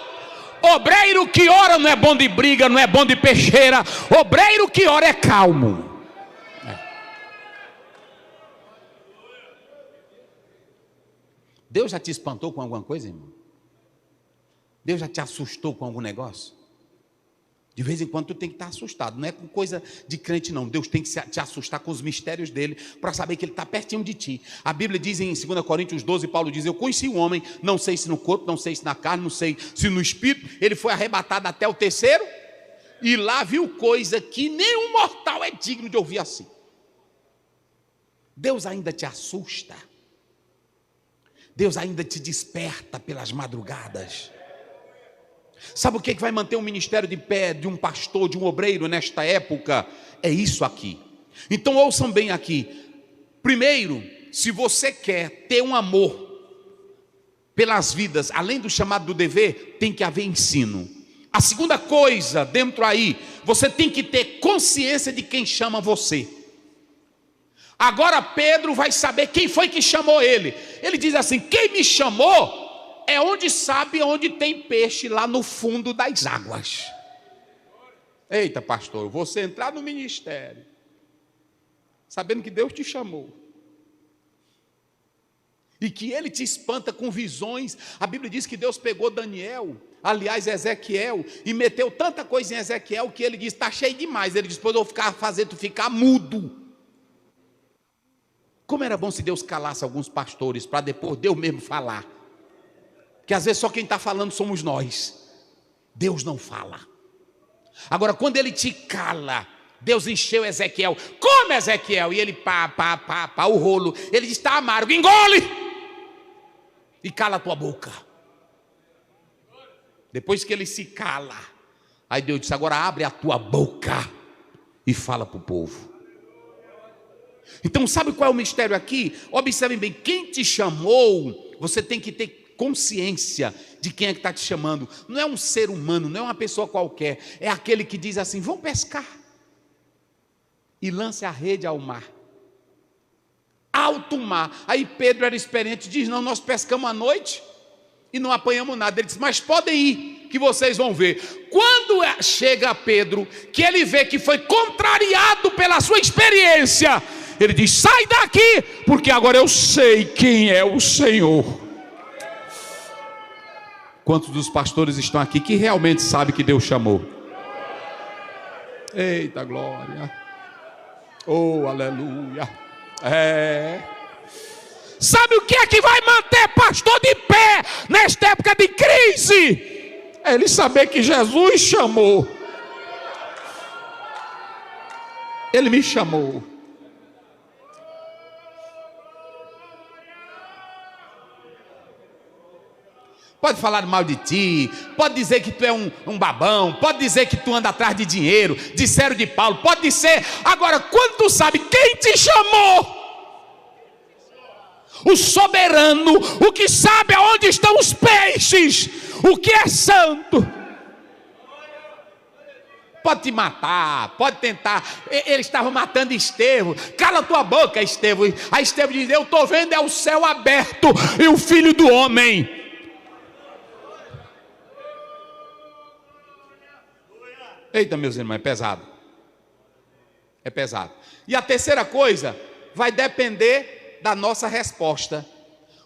Obreiro que ora não é bom de briga, não é bom de peixeira. Obreiro que ora é calmo. Deus já te espantou com alguma coisa, irmão? Deus já te assustou com algum negócio? De vez em quando tu tem que estar assustado. Não é com coisa de crente não. Deus tem que te assustar com os mistérios dele, para saber que ele está pertinho de ti. A Bíblia diz em 2 Coríntios 12, Paulo diz, eu conheci um homem, não sei se no corpo, não sei se na carne, não sei se no espírito. Ele foi arrebatado até o terceiro, e lá viu coisa que nenhum mortal é digno de ouvir assim. Deus ainda te assusta. Deus ainda te desperta pelas madrugadas. Sabe o que vai manter um ministério de pé, de um pastor, de um obreiro nesta época? É isso aqui. Então ouçam bem aqui. Primeiro, se você quer ter um amor pelas vidas, além do chamado do dever, tem que haver ensino. A segunda coisa dentro aí, você tem que ter consciência de quem chama você. Agora Pedro vai saber quem foi que chamou ele. Ele diz assim: quem me chamou é onde sabe onde tem peixe, lá no fundo das águas. Eita, pastor, você entrar no ministério sabendo que Deus te chamou e que ele te espanta com visões. A Bíblia diz que Deus pegou Daniel, aliás Ezequiel, e meteu tanta coisa em Ezequiel que ele disse: está cheio demais. Ele disse: depois eu vou fazer tu ficar mudo. Como era bom se Deus calasse alguns pastores, para depois Deus mesmo falar. Que às vezes só quem está falando somos nós. Deus não fala. Agora, quando ele te cala, Deus encheu Ezequiel: come, Ezequiel. E ele pá, o rolo. Ele diz: está amargo, engole e cala a tua boca. Depois que ele se cala, aí Deus disse: agora abre a tua boca e fala para o povo. Então sabe qual é o mistério aqui? Observem bem, quem te chamou, você tem que ter consciência de quem é que está te chamando. Não é um ser humano, não é uma pessoa qualquer, é aquele que diz assim: vão pescar e lance a rede ao mar, alto mar. Aí Pedro era experiente, diz: não, nós pescamos à noite e não apanhamos nada. Ele diz: mas podem ir, que vocês vão ver. Quando chega Pedro, que ele vê que foi contrariado pela sua experiência, ele diz: sai daqui, porque agora eu sei quem é o Senhor. Quantos dos pastores estão aqui que realmente sabem que Deus chamou? Eita glória! Oh, aleluia! Sabe o que é que vai manter pastor de pé nesta época de crise? É ele saber que Jesus chamou. Ele me chamou. Pode falar mal de ti, pode dizer que tu é um babão, pode dizer que tu anda atrás de dinheiro, disseram de Paulo, pode dizer. Agora, quando tu sabe quem te chamou, o soberano, o que sabe aonde estão os peixes, o que é santo, pode te matar, pode tentar. Eles estavam matando Estevão. Cala tua boca, Estevão. Aí Estevão diz: eu estou vendo é o céu aberto e o Filho do Homem. Eita, meus irmãos, é pesado. É pesado. E a terceira coisa vai depender da nossa resposta.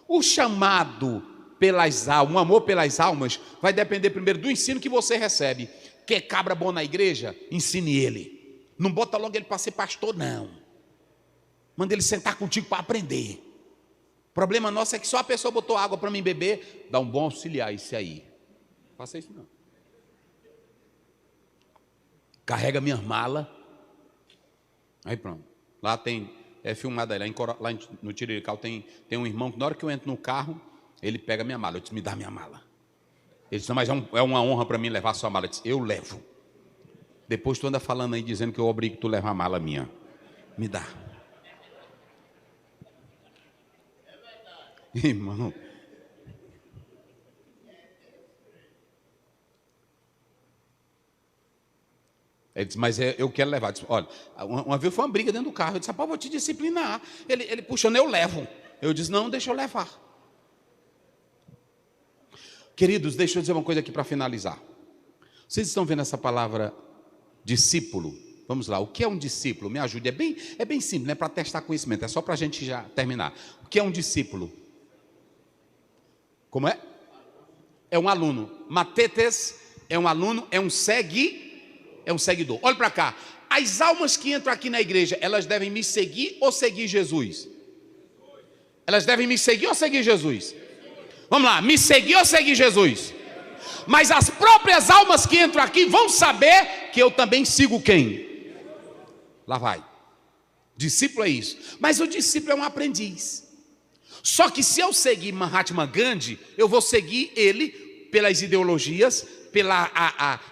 O chamado pelas almas, o amor pelas almas, vai depender primeiro do ensino que você recebe. Quer cabra bom na igreja? Ensine ele. Não bota logo ele para ser pastor, não. Manda ele sentar contigo para aprender. O problema nosso é que só a pessoa botou água para mim beber, dá um bom auxiliar isso aí. Não faça isso não. Carrega minhas malas. Aí pronto. Lá tem, filmado aí, lá no Tirirical tem um irmão que na hora que eu entro no carro, ele pega minha mala. Eu disse: me dá minha mala. Ele disse: mas é uma honra para mim levar a sua mala. Eu disse: eu levo. Depois tu anda falando aí, dizendo que eu obrigo tu a levar a mala minha. Me dá. Irmão. Ele disse: mas eu quero levar. Eu disse: olha, uma vez foi uma briga dentro do carro. Eu disse: rapaz, vou te disciplinar. Ele puxando: eu levo. Eu disse: não, deixa eu levar. Queridos, deixa eu dizer uma coisa aqui para finalizar. Vocês estão vendo essa palavra discípulo? Vamos lá, o que é um discípulo? Me ajude, é bem simples, não é para testar conhecimento, é só para a gente já terminar. O que é um discípulo? Como é? É um aluno. Matetes é um aluno, é um seguidor. Olha para cá, as almas que entram aqui na igreja, elas devem me seguir ou seguir Jesus? Elas devem me seguir ou seguir Jesus? Vamos lá, me seguir ou seguir Jesus? Mas as próprias almas que entram aqui vão saber que eu também sigo quem? Lá vai. Discípulo é isso. Mas o discípulo é um aprendiz. Só que se eu seguir Mahatma Gandhi, eu vou seguir ele pelas ideologias, pela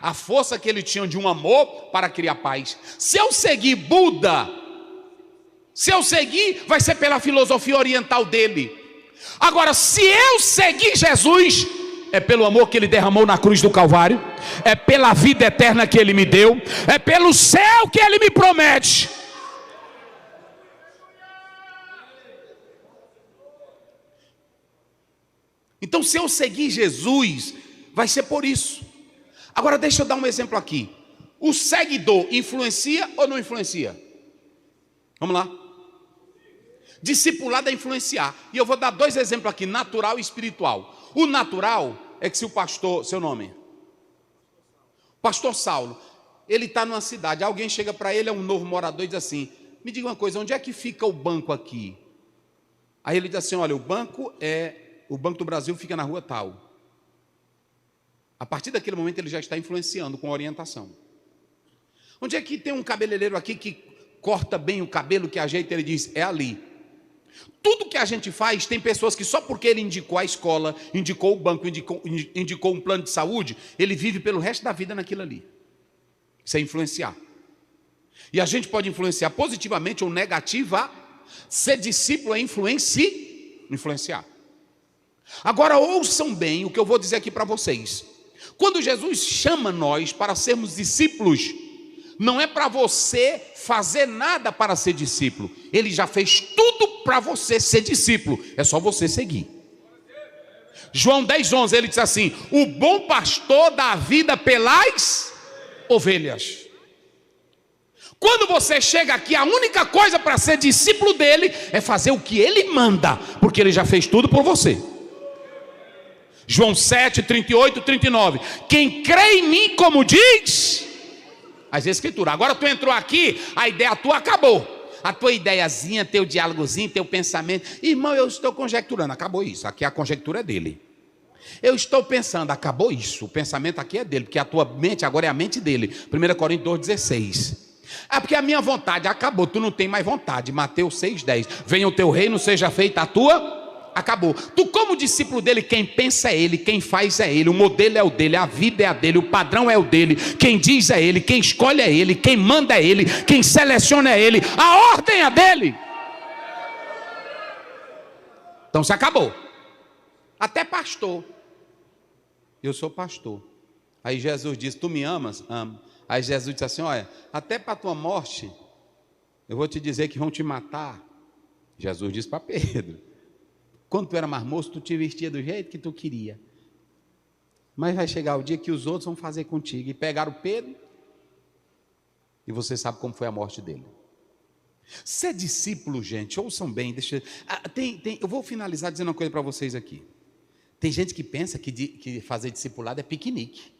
a força que ele tinha de um amor para criar paz. Se eu seguir Buda, vai ser pela filosofia oriental dele. Agora, se eu seguir Jesus, é pelo amor que Ele derramou na cruz do Calvário, é pela vida eterna que Ele me deu, é pelo céu que Ele me promete. Então, se eu seguir Jesus, vai ser por isso. Agora, deixa eu dar um exemplo aqui. O seguidor influencia ou não influencia? Vamos lá. Discipulado é influenciar. E eu vou dar 2 exemplos aqui, natural e espiritual. O natural é que se o pastor, seu nome? Pastor Saulo, ele está numa cidade, alguém chega para ele, é um novo morador, e diz assim: me diga uma coisa, onde é que fica o banco aqui? Aí ele diz assim: olha, o Banco do Brasil fica na rua tal. A partir daquele momento ele já está influenciando com orientação. Onde é que tem um cabeleireiro aqui que corta bem o cabelo, que ajeita? Ele diz: é ali. Tudo que a gente faz, tem pessoas que só porque ele indicou a escola, indicou o banco, indicou um plano de saúde, ele vive pelo resto da vida naquilo ali. Isso é influenciar. E a gente pode influenciar positivamente ou negativa. Ser discípulo é influenciar. Agora ouçam bem o que eu vou dizer aqui para vocês. Quando Jesus chama nós para sermos discípulos, não é para você fazer nada para ser discípulo. Ele já fez tudo para você ser discípulo. É só você seguir. João 10:11, ele diz assim: o bom pastor dá a vida pelas ovelhas. Quando você chega aqui, a única coisa para ser discípulo dele é fazer o que ele manda, porque ele já fez tudo por você. João 7, 38, 39. Quem crê em mim, como diz as Escrituras. Agora tu entrou aqui, a ideia tua acabou. A tua ideiazinha, teu diálogozinho, teu pensamento. Irmão, eu estou conjecturando. Acabou isso. Aqui a conjectura é dele. Eu estou pensando. Acabou isso. O pensamento aqui é dele. Porque a tua mente agora é a mente dele. 1 Coríntios 2,16. Ah, porque a minha vontade acabou. Tu não tem mais vontade. Mateus 6,10. Venha o teu reino, seja feita a tua... Acabou. Tu, como discípulo dele, quem pensa é ele, quem faz é ele, o modelo é o dele, a vida é a dele, o padrão é o dele, quem diz é ele, quem escolhe é ele, quem manda é ele, quem seleciona é ele, a ordem é dele. Então se acabou. Até pastor. Eu sou pastor. Aí Jesus diz: tu me amas? Amo. Aí Jesus diz assim: olha, até para a tua morte eu vou te dizer que vão te matar. Jesus diz para Pedro: quando tu era mais moço, tu te vestia do jeito que tu queria. Mas vai chegar o dia que os outros vão fazer contigo. E pegaram Pedro, e você sabe como foi a morte dele. Ser discípulo, gente, ouçam bem. Eu vou finalizar dizendo uma coisa para vocês aqui. Tem gente que pensa que fazer discipulado é piquenique.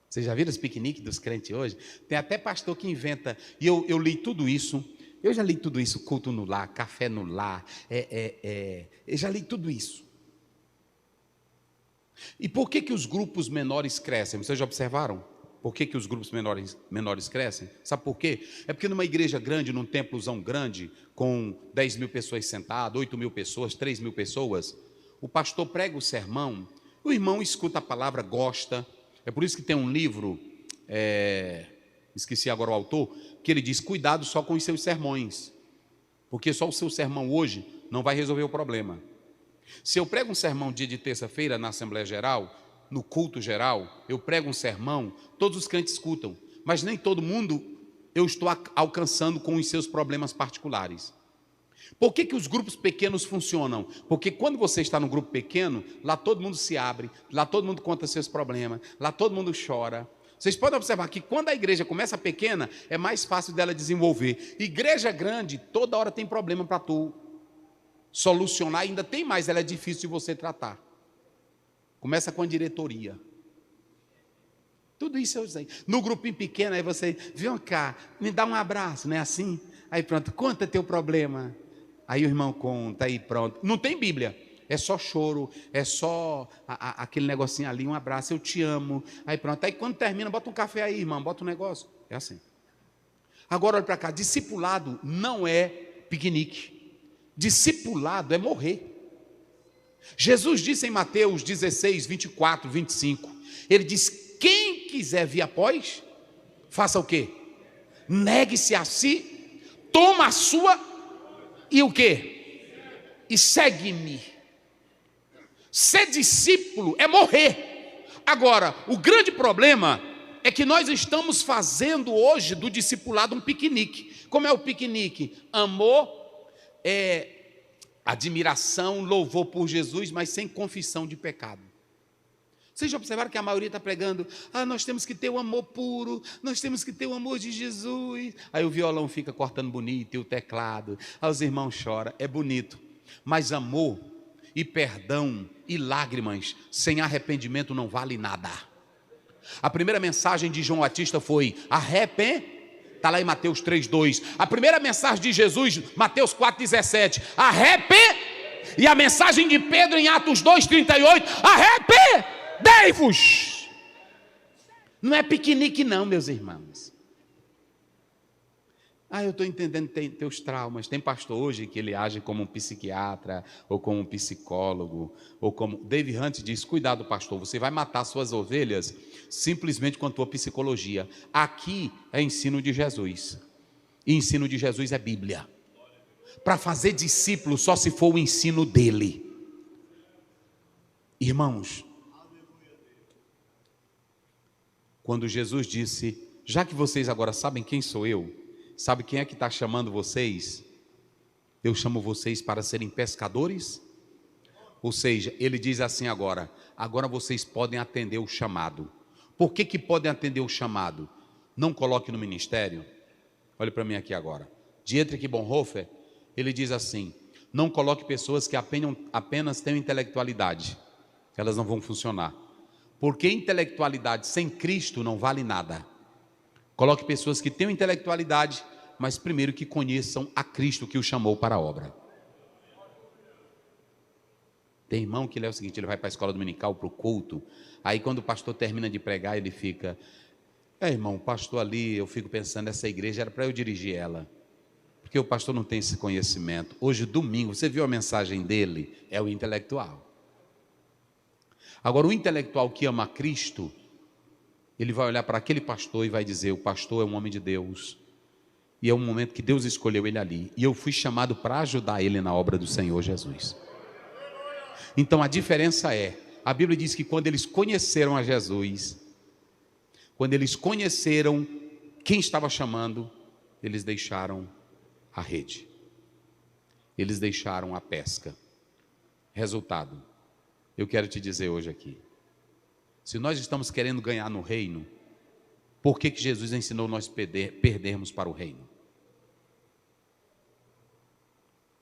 Vocês já viram os piqueniques dos crentes hoje? Tem até pastor que inventa. E eu li tudo isso. Eu já li tudo isso, culto no lar, café no lar, eu já li tudo isso. E por que os grupos menores crescem? Vocês já observaram? Por que os grupos menores crescem? Sabe por quê? É porque numa igreja grande, num templozão grande, com 10 mil pessoas sentadas, 8 mil pessoas, 3 mil pessoas, o pastor prega o sermão, o irmão escuta a palavra, gosta. É por isso que tem um livro... esqueci agora o autor, que ele diz: cuidado só com os seus sermões, porque só o seu sermão hoje não vai resolver o problema. Se eu prego um sermão dia de terça-feira na Assembleia Geral, no culto geral, eu prego um sermão, todos os crentes escutam, mas nem todo mundo eu estou alcançando com os seus problemas particulares. Por que os grupos pequenos funcionam? Porque quando você está num grupo pequeno, lá todo mundo se abre, lá todo mundo conta seus problemas, lá todo mundo chora. Vocês podem observar que quando a igreja começa pequena, é mais fácil dela desenvolver. Igreja grande, toda hora tem problema para tu solucionar, ainda tem mais, ela é difícil de você tratar. Começa com a diretoria. Tudo isso eu sei. No grupinho pequeno, aí você, vem cá, me dá um abraço, não é assim? Aí pronto, conta teu problema. Aí o irmão conta, aí pronto. Não tem Bíblia. É só choro, é só aquele negocinho ali, um abraço, eu te amo. Aí pronto, aí quando termina, bota um café aí, irmão, bota um negócio. É assim. Agora olha para cá, discipulado não é piquenique. Discipulado é morrer. Jesus disse em Mateus 16, 24, 25, ele diz: quem quiser vir após, faça o quê? Negue-se a si, toma a sua e o quê? e segue-me. Ser discípulo é morrer. Agora, o grande problema é que nós estamos fazendo hoje do discipulado um piquenique. Como é o piquenique? Amor, admiração, louvor por Jesus, mas sem confissão de pecado. Vocês já observaram que a maioria está pregando, nós temos que ter o amor puro, nós temos que ter o amor de Jesus. Aí o violão fica cortando bonito, e o teclado, aí os irmãos choram, é bonito. Mas amor e perdão e lágrimas sem arrependimento não vale nada. A primeira mensagem de João Batista foi, está lá em Mateus 3:2. A primeira mensagem de Jesus, Mateus 4:17, e a mensagem de Pedro em Atos 2:38, arrependei-vos. Não é piquenique não, meus irmãos. Eu estou entendendo, tem teus traumas. Tem pastor hoje que ele age como um psiquiatra, ou como um psicólogo, ou como... Dave Hunt diz, cuidado pastor, você vai matar suas ovelhas simplesmente com a tua psicologia. Aqui é ensino de Jesus, e ensino de Jesus é Bíblia. Para fazer discípulo só se for o ensino dele. Irmãos, quando Jesus disse, já que vocês agora sabem quem sou eu, sabe quem é que está chamando vocês? Eu chamo vocês para serem pescadores. Ou seja, ele diz assim agora vocês podem atender o chamado. Por que podem atender o chamado? Não coloque no ministério. Olhe para mim aqui agora. Dietrich Bonhoeffer, ele diz assim, não coloque pessoas que apenas têm intelectualidade. Elas não vão funcionar. Porque intelectualidade sem Cristo não vale nada. Coloque pessoas que tenham intelectualidade, mas primeiro que conheçam a Cristo que o chamou para a obra. Tem irmão que ele é o seguinte, ele vai para a escola dominical, para o culto, aí quando o pastor termina de pregar, ele fica, irmão, o pastor ali, eu fico pensando, essa igreja era para eu dirigir ela, porque o pastor não tem esse conhecimento. Hoje, domingo, você viu a mensagem dele? É o intelectual. Agora, o intelectual que ama a Cristo, ele vai olhar para aquele pastor e vai dizer, o pastor é um homem de Deus, e é um momento que Deus escolheu ele ali, e eu fui chamado para ajudar ele na obra do Senhor Jesus. Então a diferença a Bíblia diz que quando eles conheceram a Jesus, quando eles conheceram quem estava chamando, eles deixaram a rede, eles deixaram a pesca. Resultado, eu quero te dizer hoje aqui, se nós estamos querendo ganhar no reino, por que Jesus ensinou nós perdermos para o reino?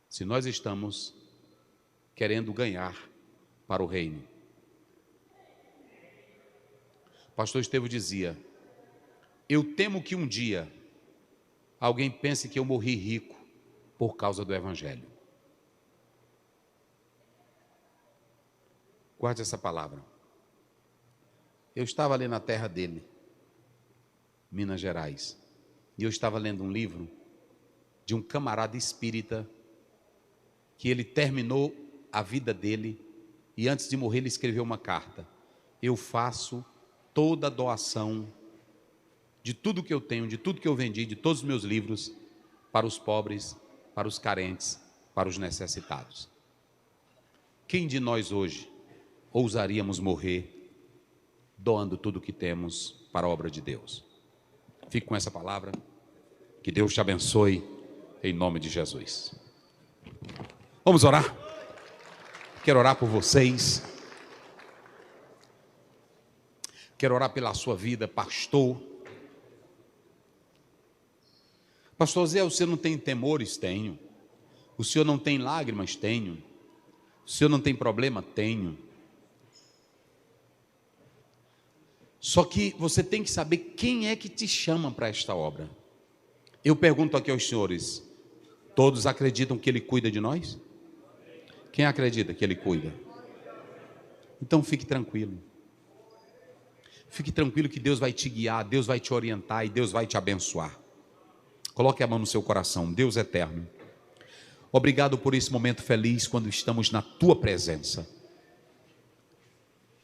Se nós estamos querendo ganhar para o reino. O pastor Estevão dizia, eu temo que um dia alguém pense que eu morri rico por causa do Evangelho. Guarde essa palavra. Eu estava ali na terra dele, Minas Gerais, e eu estava lendo um livro de um camarada espírita que ele terminou a vida dele e antes de morrer ele escreveu uma carta. Eu faço toda a doação de tudo que eu tenho, de tudo que eu vendi, de todos os meus livros, para os pobres, para os carentes, para os necessitados. Quem de nós hoje ousaríamos morrer doando tudo o que temos para a obra de Deus? Fique com essa palavra, que Deus te abençoe, em nome de Jesus. Vamos orar? Quero orar por vocês, quero orar pela sua vida, pastor. Pastor Zé, o senhor não tem temores? Tenho. O senhor não tem lágrimas? Tenho. O senhor não tem problema? Tenho. Só que você tem que saber quem é que te chama para esta obra. Eu pergunto aqui aos senhores, todos acreditam que Ele cuida de nós? Quem acredita que Ele cuida? Então fique tranquilo. Fique tranquilo que Deus vai te guiar, Deus vai te orientar e Deus vai te abençoar. Coloque a mão no seu coração. Deus eterno, obrigado por esse momento feliz quando estamos na Tua presença.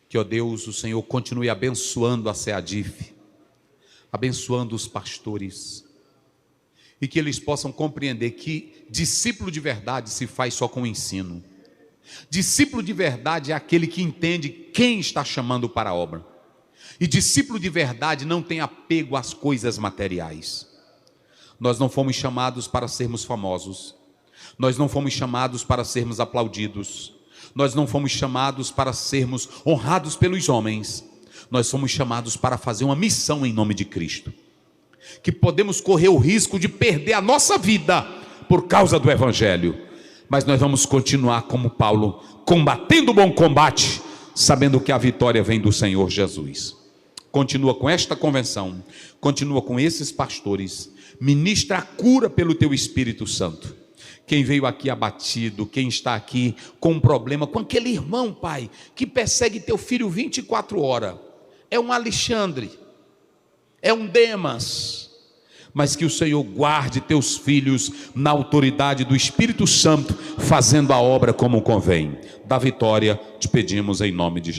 Que, ó Deus, o Senhor continue abençoando a SEADIF, abençoando os pastores. e que eles possam compreender que discípulo de verdade se faz só com o ensino. Discípulo de verdade é aquele que entende quem está chamando para a obra. E discípulo de verdade não tem apego às coisas materiais. Nós não fomos chamados para sermos famosos. Nós não fomos chamados para sermos aplaudidos. Nós não fomos chamados para sermos honrados pelos homens. Nós fomos chamados para fazer uma missão em nome de Cristo. Que podemos correr o risco de perder a nossa vida por causa do Evangelho. Mas nós vamos continuar como Paulo, combatendo o bom combate, sabendo que a vitória vem do Senhor Jesus. Continua com esta convenção, continua com esses pastores, ministra a cura pelo teu Espírito Santo. Quem veio aqui abatido, quem está aqui com um problema, com aquele irmão, pai, que persegue teu filho 24 horas, é um Alexandre, é um Demas, mas que o Senhor guarde teus filhos na autoridade do Espírito Santo, fazendo a obra como convém. Da vitória te pedimos em nome de Jesus.